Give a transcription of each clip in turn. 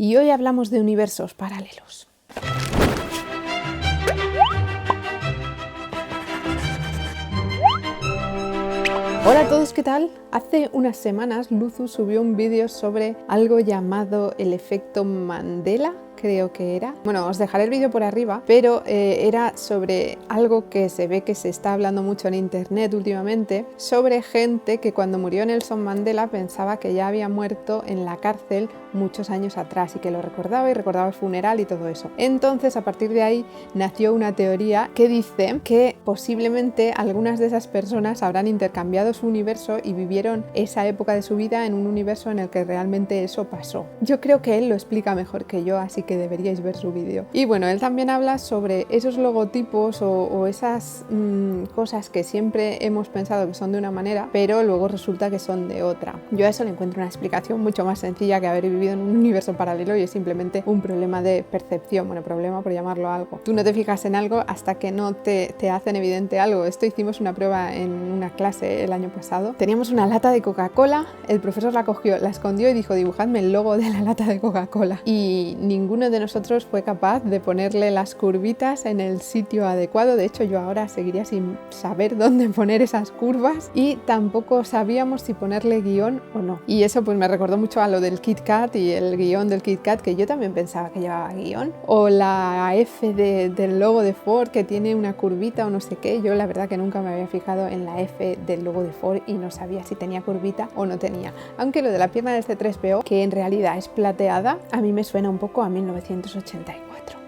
y hoy hablamos de universos paralelos. Hola a todos, ¿qué tal? Hace unas semanas Luzu subió un vídeo sobre algo llamado el efecto Mandela, creo que era. Bueno, os dejaré el vídeo por arriba, pero era sobre algo que se ve que se está hablando mucho en internet últimamente, sobre gente que cuando murió Nelson Mandela pensaba que ya había muerto en la cárcel muchos años atrás y que lo recordaba y recordaba el funeral y todo eso. Entonces, a partir de ahí nació una teoría que dice que posiblemente algunas de esas personas habrán intercambiado su universo y vivieron esa época de su vida en un universo en el que realmente eso pasó. Yo creo que él lo explica mejor que yo, así que deberíais ver su vídeo. Y bueno, él también habla sobre esos logotipos o esas cosas que siempre hemos pensado que son de una manera, pero luego resulta que son de otra. Yo a eso le encuentro una explicación mucho más sencilla que haber vivido en un universo paralelo, y es simplemente un problema de percepción. Bueno, problema por llamarlo algo. Tú no te fijas en algo hasta que no te hacen evidente algo. Esto hicimos una prueba en una clase el año pasado. Teníamos una lata de Coca-Cola, el profesor la cogió, la escondió y dijo: dibujadme el logo de la lata de Coca-Cola. Y ninguno de nosotros fue capaz de ponerle las curvitas en el sitio adecuado. De hecho, yo ahora seguiría sin saber dónde poner esas curvas, y tampoco sabíamos si ponerle guión o no. Y eso pues me recordó mucho a lo del Kit Kat y el guión del Kit Kat, que yo también pensaba que llevaba guión. O la F del logo de Ford, que tiene una curvita o no sé qué. Yo la verdad que nunca me había fijado en la F del logo de Ford y no sabía si tenía curvita o no tenía. Aunque lo de la pierna del C3PO, que en realidad es plateada, a mí me suena un poco a 1984.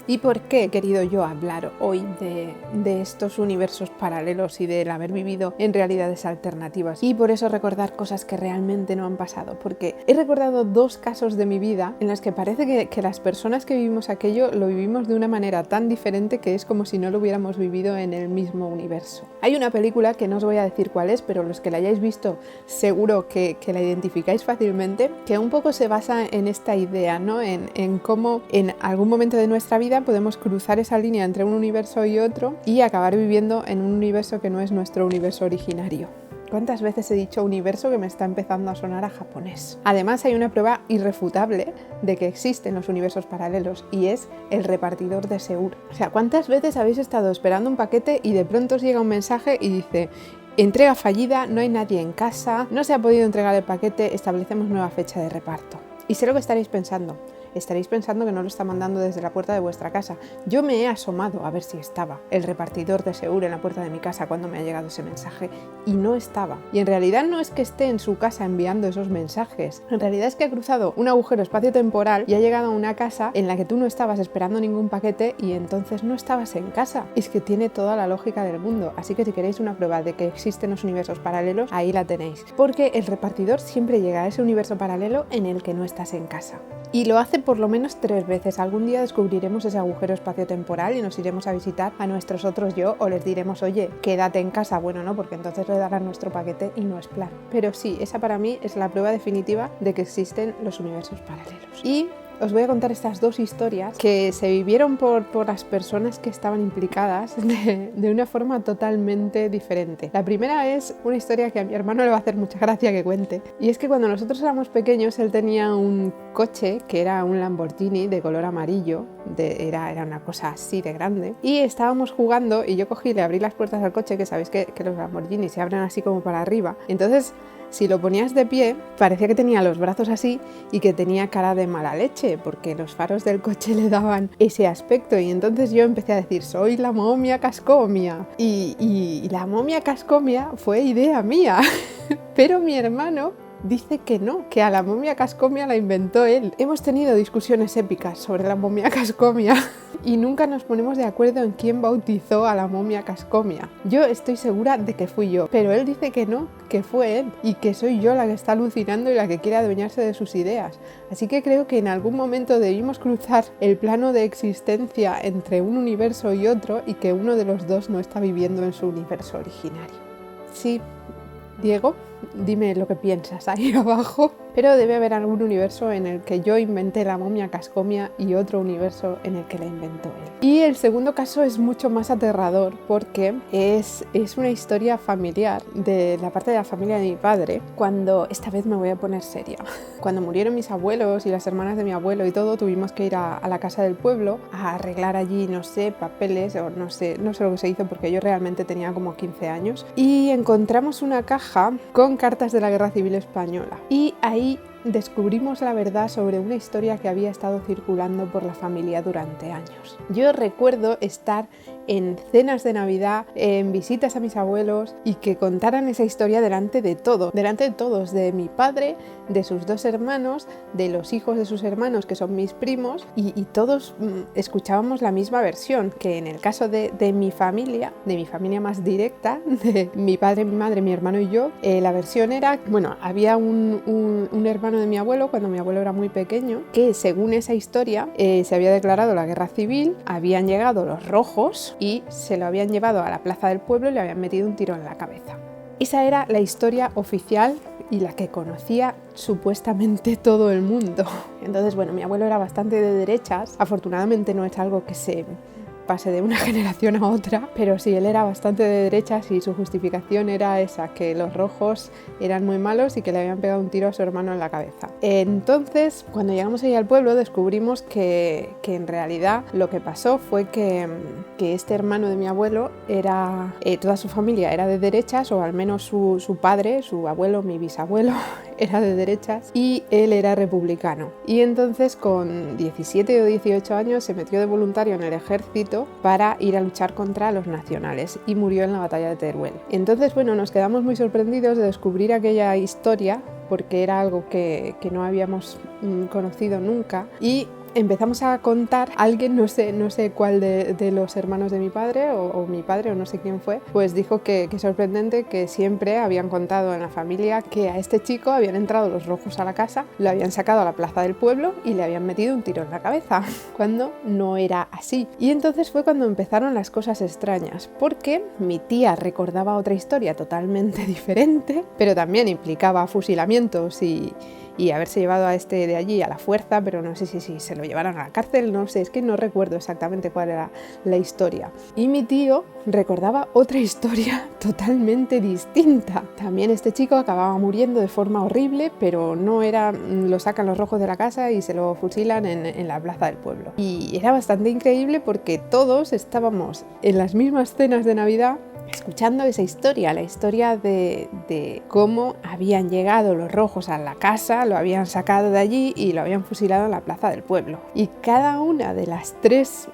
¿Y por qué he querido yo hablar hoy de estos universos paralelos y del haber vivido en realidades alternativas? Y por eso recordar cosas que realmente no han pasado, porque he recordado dos casos de mi vida en los que parece que las personas que vivimos aquello lo vivimos de una manera tan diferente que es como si no lo hubiéramos vivido en el mismo universo. Hay una película que no os voy a decir cuál es, pero los que la hayáis visto seguro que la identificáis fácilmente, que un poco se basa en esta idea, ¿no? En cómo en algún momento de nuestra vida podemos cruzar esa línea entre un universo y otro y acabar viviendo en un universo que no es nuestro universo originario. ¿Cuántas veces he dicho universo que me está empezando a sonar a japonés? Además, hay una prueba irrefutable de que existen los universos paralelos, y es el repartidor de Seur. O sea, ¿cuántas veces habéis estado esperando un paquete y de pronto os llega un mensaje y dice: entrega fallida, no hay nadie en casa, no se ha podido entregar el paquete, establecemos nueva fecha de reparto? Y sé lo que estaréis pensando. Estaréis pensando que no lo está mandando desde la puerta de vuestra casa. Yo me he asomado a ver si estaba el repartidor de Seur en la puerta de mi casa cuando me ha llegado ese mensaje, y no estaba. Y en realidad no es que esté en su casa enviando esos mensajes. En realidad es que ha cruzado un agujero espacio-temporal y ha llegado a una casa en la que tú no estabas esperando ningún paquete y entonces no estabas en casa. Es que tiene toda la lógica del mundo. Así que si queréis una prueba de que existen los universos paralelos, ahí la tenéis. Porque el repartidor siempre llega a ese universo paralelo en el que no estás en casa. Y lo hace por lo menos 3 veces. Algún día descubriremos ese agujero espacio-temporal y nos iremos a visitar a nuestros otros yo, o les diremos: oye, quédate en casa. Bueno, no, porque entonces le darán nuestro paquete y no es plan. Pero sí, esa para mí es la prueba definitiva de que existen los universos paralelos. Y os voy a contar estas dos historias que se vivieron por las personas que estaban implicadas de una forma totalmente diferente. La primera es una historia que a mi hermano le va a hacer mucha gracia que cuente. Y es que cuando nosotros éramos pequeños, él tenía un coche que era un Lamborghini de color amarillo. Era una cosa así de grande. Y estábamos jugando y yo cogí y le abrí las puertas al coche, que sabéis que los Lamborghini se abren así como para arriba. Entonces, si lo ponías de pie, parecía que tenía los brazos así y que tenía cara de mala leche, porque los faros del coche le daban ese aspecto. Y entonces yo empecé a decir: soy la momia Cascomia. Y la momia Cascomia fue idea mía. Pero mi hermano dice que no, que a la momia Cascomia la inventó él. Hemos tenido discusiones épicas sobre la momia Cascomia y nunca nos ponemos de acuerdo en quién bautizó a la momia Cascomia. Yo estoy segura de que fui yo, pero él dice que no, que fue él, y que soy yo la que está alucinando y la que quiere adueñarse de sus ideas. Así que creo que en algún momento debimos cruzar el plano de existencia entre un universo y otro, y que uno de los dos no está viviendo en su universo originario. Sí, Diego. dime lo que piensas ahí abajo. Pero debe haber algún universo en el que yo inventé la momia Cascomia y otro universo en el que la inventó él. Y el segundo caso es mucho más aterrador porque es una historia familiar de la parte de la familia de mi padre. Cuando, esta vez me voy a poner seria, cuando murieron mis abuelos y las hermanas de mi abuelo y todo, tuvimos que ir a la casa del pueblo a arreglar allí, no sé, papeles o no sé lo que se hizo porque yo realmente tenía como 15 años. Y encontramos una caja con cartas de la Guerra Civil Española. Y ahí descubrimos la verdad sobre una historia que había estado circulando por la familia durante años. Yo recuerdo estar en cenas de Navidad, en visitas a mis abuelos y que contaran esa historia delante de todos, de mi padre, de sus dos hermanos, de los hijos de sus hermanos que son mis primos y todos escuchábamos la misma versión, que en el caso de mi familia más directa, de mi padre, mi madre, mi hermano y yo, la versión era, bueno, había un hermano de mi abuelo cuando mi abuelo era muy pequeño, que según esa historia se había declarado la guerra civil, habían llegado los rojos y se lo habían llevado a la plaza del pueblo y le habían metido un tiro en la cabeza. Esa era la historia oficial y la que conocía supuestamente todo el mundo. Entonces, bueno, mi abuelo era bastante de derechas, afortunadamente no es algo que se pase de una generación a otra, pero sí, él era bastante de derechas y su justificación era esa, que los rojos eran muy malos y que le habían pegado un tiro a su hermano en la cabeza. Entonces, cuando llegamos ahí al pueblo, descubrimos que en realidad lo que pasó fue que este hermano de mi abuelo era, toda su familia era de derechas, o al menos su padre, su abuelo, mi bisabuelo, era de derechas y él era republicano. Y entonces con 17 o 18 años se metió de voluntario en el ejército para ir a luchar contra los nacionales y murió en la batalla de Teruel. Entonces, bueno, nos quedamos muy sorprendidos de descubrir aquella historia porque era algo que no habíamos conocido nunca y empezamos a contar, alguien, no sé cuál de los hermanos de mi padre o mi padre o no sé quién fue, pues dijo que sorprendente que siempre habían contado en la familia que a este chico habían entrado los rojos a la casa, lo habían sacado a la plaza del pueblo y le habían metido un tiro en la cabeza, cuando no era así. Y entonces fue cuando empezaron las cosas extrañas, porque mi tía recordaba otra historia totalmente diferente, pero también implicaba fusilamientos y haberse llevado a este de allí a la fuerza, pero no sé si se lo llevaron a la cárcel, no sé, es que no recuerdo exactamente cuál era la historia. Y mi tío recordaba otra historia totalmente distinta. También este chico acababa muriendo de forma horrible, pero no era, lo sacan los rojos de la casa y se lo fusilan en la plaza del pueblo. Y era bastante increíble porque todos estábamos en las mismas cenas de Navidad escuchando esa historia, la historia de cómo habían llegado los rojos a la casa, lo habían sacado de allí y lo habían fusilado en la plaza del pueblo. Y cada una de las tres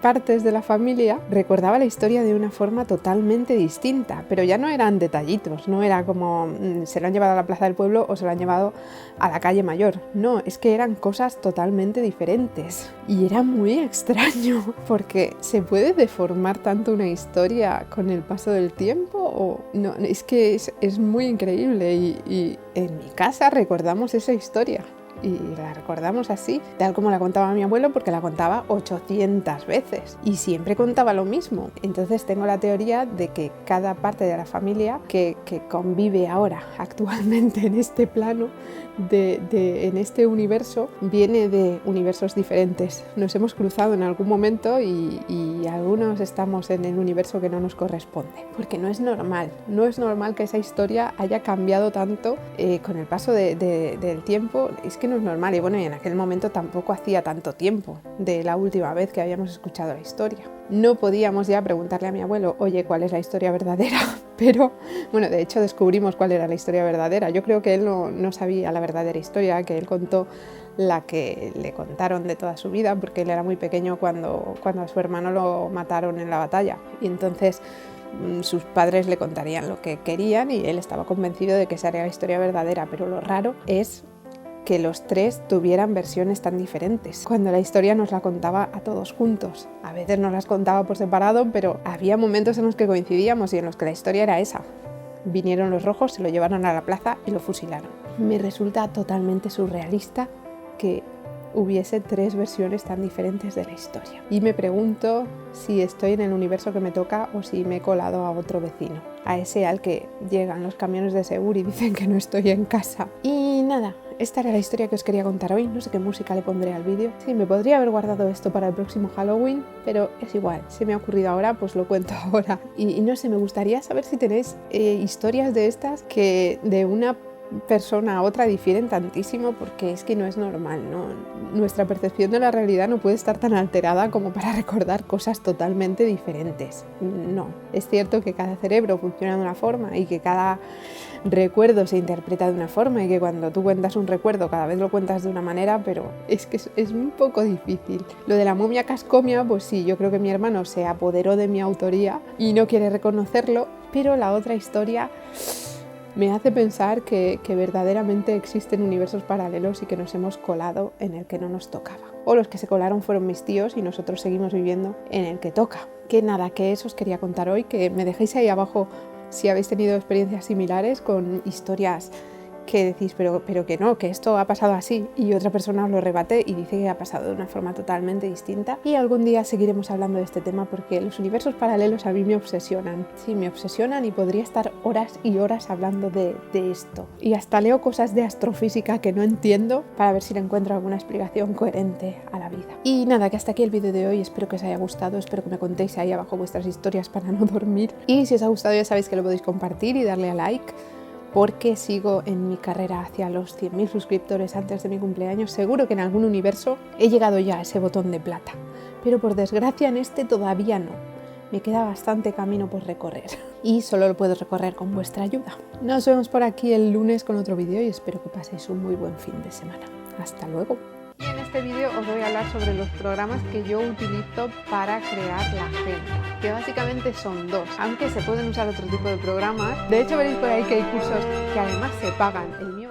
partes de la familia recordaba la historia de una forma totalmente distinta, pero ya no eran detallitos, no era como se lo han llevado a la plaza del pueblo o se lo han llevado a la calle mayor, no, es que eran cosas totalmente diferentes. Y era muy extraño, porque ¿se puede deformar tanto una historia con el paso del tiempo? O no, es que es muy increíble y en mi casa recordamos esa historia. Y la recordamos así, tal como la contaba mi abuelo, porque la contaba 800 veces y siempre contaba lo mismo. Entonces tengo la teoría de que cada parte de la familia que convive ahora actualmente en este plano, en este universo, viene de universos diferentes. Nos hemos cruzado en algún momento y algunos estamos en el universo que no nos corresponde, porque no es normal que esa historia haya cambiado tanto con el paso del tiempo. Es que no es normal, y bueno, y en aquel momento tampoco hacía tanto tiempo de la última vez que habíamos escuchado la historia. No podíamos ya preguntarle a mi abuelo, oye, ¿cuál es la historia verdadera? Pero, bueno, de hecho descubrimos cuál era la historia verdadera. Yo creo que él no sabía la verdadera historia, que él contó la que le contaron de toda su vida, porque él era muy pequeño cuando a su hermano lo mataron en la batalla. Y entonces sus padres le contarían lo que querían y él estaba convencido de que esa era la historia verdadera. Pero lo raro es que los tres tuvieran versiones tan diferentes, cuando la historia nos la contaba a todos juntos. A veces nos las contaba por separado, pero había momentos en los que coincidíamos y en los que la historia era esa. Vinieron los rojos, se lo llevaron a la plaza y lo fusilaron. Me resulta totalmente surrealista que hubiese 3 versiones tan diferentes de la historia. Y me pregunto si estoy en el universo que me toca o si me he colado a otro vecino, a ese al que llegan los camiones de seguro y dicen que no estoy en casa. Y nada, esta era la historia que os quería contar hoy. No sé qué música le pondré al vídeo. Sí, me podría haber guardado esto para el próximo Halloween, pero es igual, se me ha ocurrido ahora, pues lo cuento ahora. Y no sé, me gustaría saber si tenéis historias de estas que de una persona a otra difieren tantísimo, porque es que no es normal, ¿no? Nuestra percepción de la realidad no puede estar tan alterada como para recordar cosas totalmente diferentes. No, es cierto que cada cerebro funciona de una forma y que cada recuerdo se interpreta de una forma y que cuando tú cuentas un recuerdo cada vez lo cuentas de una manera, pero es que es un poco difícil. Lo de la momia Cascomia, pues sí, yo creo que mi hermano se apoderó de mi autoría y no quiere reconocerlo, pero la otra historia me hace pensar que verdaderamente existen universos paralelos y que nos hemos colado en el que no nos tocaba. O los que se colaron fueron mis tíos y nosotros seguimos viviendo en el que toca. Que nada, que eso os quería contar hoy, que me dejéis ahí abajo si habéis tenido experiencias similares con historias que decís, pero que no, que esto ha pasado así, y otra persona os lo rebate y dice que ha pasado de una forma totalmente distinta. Y algún día seguiremos hablando de este tema porque los universos paralelos a mí me obsesionan. Sí, me obsesionan y podría estar horas y horas hablando de esto. Y hasta leo cosas de astrofísica que no entiendo para ver si le encuentro alguna explicación coherente a la vida. Y nada, que hasta aquí el vídeo de hoy. Espero que os haya gustado, espero que me contéis ahí abajo vuestras historias para no dormir. Y si os ha gustado ya sabéis que lo podéis compartir y darle a like, porque sigo en mi carrera hacia los 100.000 suscriptores antes de mi cumpleaños. Seguro que en algún universo he llegado ya a ese botón de plata, pero por desgracia en este todavía no. Me queda bastante camino por recorrer y solo lo puedo recorrer con vuestra ayuda. Nos vemos por aquí el lunes con otro vídeo y espero que paséis un muy buen fin de semana. Hasta luego. Y en este vídeo os voy a hablar sobre los programas que yo utilizo para crear la agenda, que básicamente son 2, aunque se pueden usar otro tipo de programas. De hecho veréis por ahí que hay cursos que además se pagan. El mío